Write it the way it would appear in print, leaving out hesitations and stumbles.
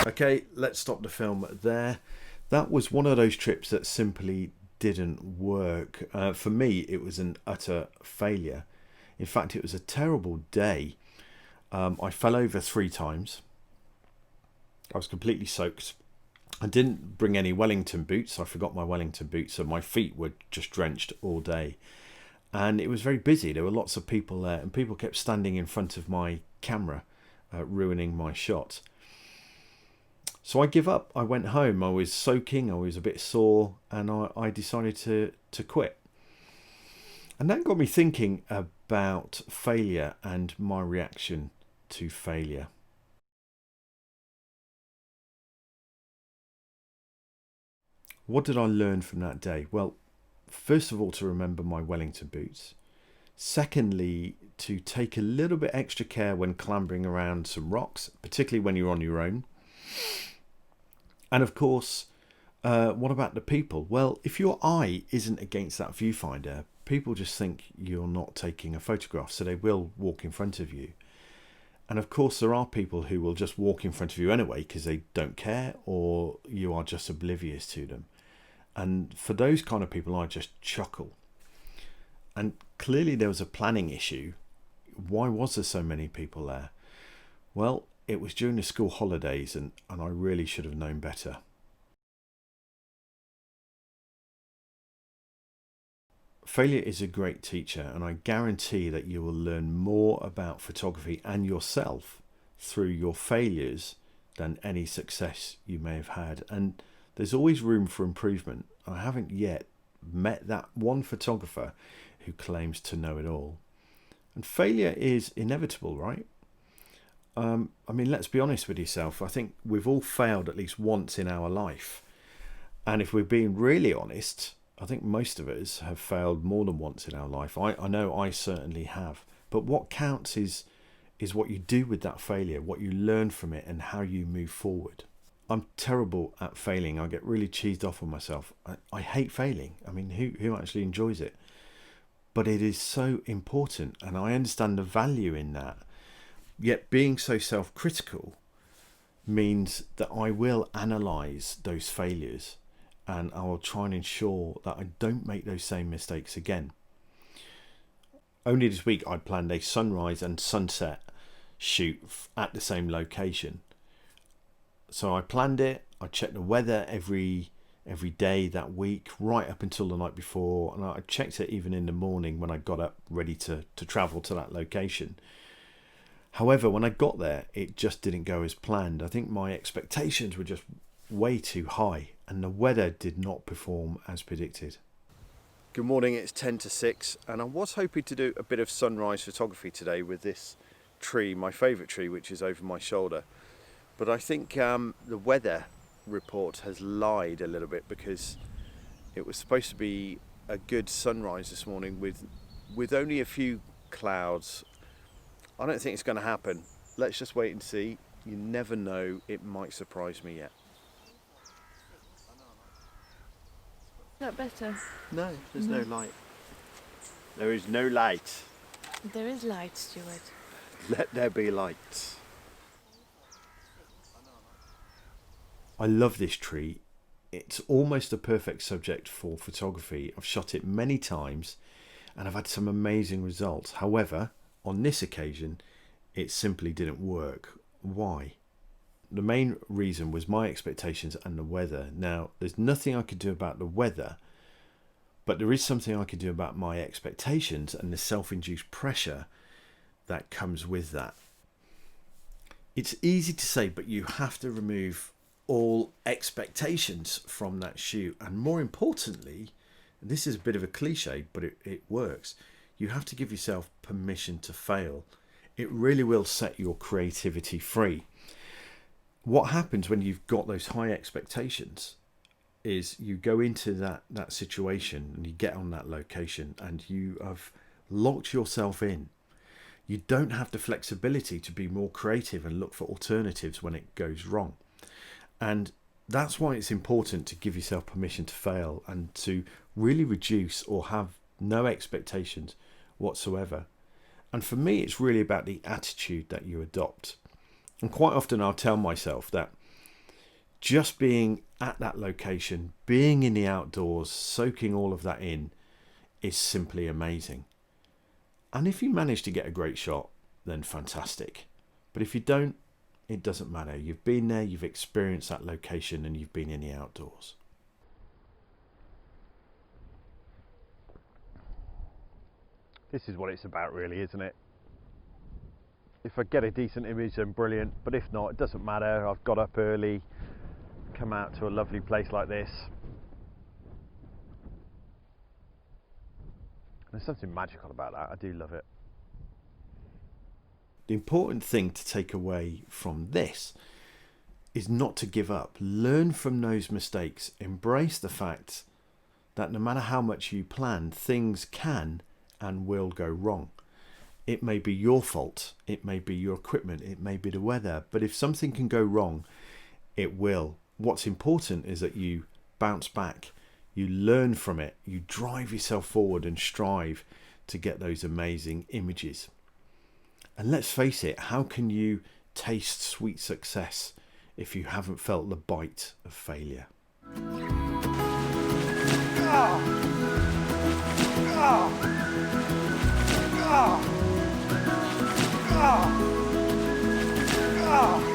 Okay, let's stop the film there. That was one of those trips that simply didn't work. For me, it was an utter failure. In fact, it was a terrible day. I fell over 3 times. I was completely soaked. I didn't bring any Wellington boots. I forgot my Wellington boots, so my feet were just drenched all day. And it was very busy. There were lots of people there, and people kept standing in front of my camera, ruining my shot. So I give up. I went home. I was soaking. I was a bit sore, and I decided to quit. And that got me thinking about failure and my reaction to failure. What did I learn from that day? Well, first of all, to remember my Wellington boots. Secondly, to take a little bit extra care when clambering around some rocks, particularly when you're on your own. And of course, what about the people? Well, if your eye isn't against that viewfinder, people just think you're not taking a photograph, so they will walk in front of you. And of course, there are people who will just walk in front of you anyway because they don't care, or you are just oblivious to them. And for those kind of people, I just chuckle. And clearly there was a planning issue. Why was there so many people there? Well, it was during the school holidays, and I really should have known better. Failure is a great teacher, and I guarantee that you will learn more about photography and yourself through your failures than any success you may have had. And there's always room for improvement. I haven't yet met that one photographer who claims to know it all. And failure is inevitable, right? I mean, let's be honest with yourself. I think we've all failed at least once in our life. And if we're being really honest, I think most of us have failed more than once in our life. I know I certainly have. But what counts is what you do with that failure, what you learn from it, and how you move forward. I'm terrible at failing. I get really cheesed off on myself. I hate failing. I mean, who actually enjoys it? But it is so important, and I understand the value in that. Yet being so self-critical means that I will analyse those failures, and I will try and ensure that I don't make those same mistakes again. Only this week I planned a sunrise and sunset shoot at the same location. So I planned it. I checked the weather every day that week, right up until the night before, and I checked it even in the morning when I got up ready to travel to that location. However, when I got there, it just didn't go as planned. I think my expectations were just way too high, and the weather did not perform as predicted. Good morning, it's 10 to 6, and I was hoping to do a bit of sunrise photography today with this tree, my favourite tree, which is over my shoulder. But I think the weather report has lied a little bit, because it was supposed to be a good sunrise this morning with only a few clouds. I don't think it's going to happen. Let's just wait and see. You never know, it might surprise me yet. Is that better? No, there's no light. There is no light. There is light, Stuart. Let there be light. I love this tree. It's almost a perfect subject for photography. I've shot it many times and I've had some amazing results. However, on this occasion, it simply didn't work. Why? The main reason was my expectations and the weather. Now, there's nothing I could do about the weather, but there is something I could do about my expectations and the self-induced pressure that comes with that. It's easy to say, but you have to remove all expectations from that shoot. And more importantly, this is a bit of a cliche, but it works. You have to give yourself permission to fail. It really will set your creativity free. What happens when you've got those high expectations is you go into that situation and you get on that location and you have locked yourself in. You don't have the flexibility to be more creative and look for alternatives when it goes wrong. And that's why it's important to give yourself permission to fail and to really reduce or have no expectations whatsoever. And for me, it's really about the attitude that you adopt. And quite often I'll tell myself that just being at that location, being in the outdoors, soaking all of that in is simply amazing. And if you manage to get a great shot, then fantastic. But if you don't, it doesn't matter. You've been there, you've experienced that location, and you've been in the outdoors. This is what it's about really, isn't it? If I get a decent image, then brilliant, but if not, it doesn't matter. I've got up early, come out to a lovely place like this. There's something magical about that. I do love it. The important thing to take away from this is not to give up. Learn from those mistakes. Embrace the fact that no matter how much you plan, things can and will go wrong. It may be your fault, it may be your equipment, it may be the weather, but if something can go wrong, it will. What's important is that you bounce back, you learn from it, you drive yourself forward and strive to get those amazing images. And let's face it, how can you taste sweet success if you haven't felt the bite of failure? Oh!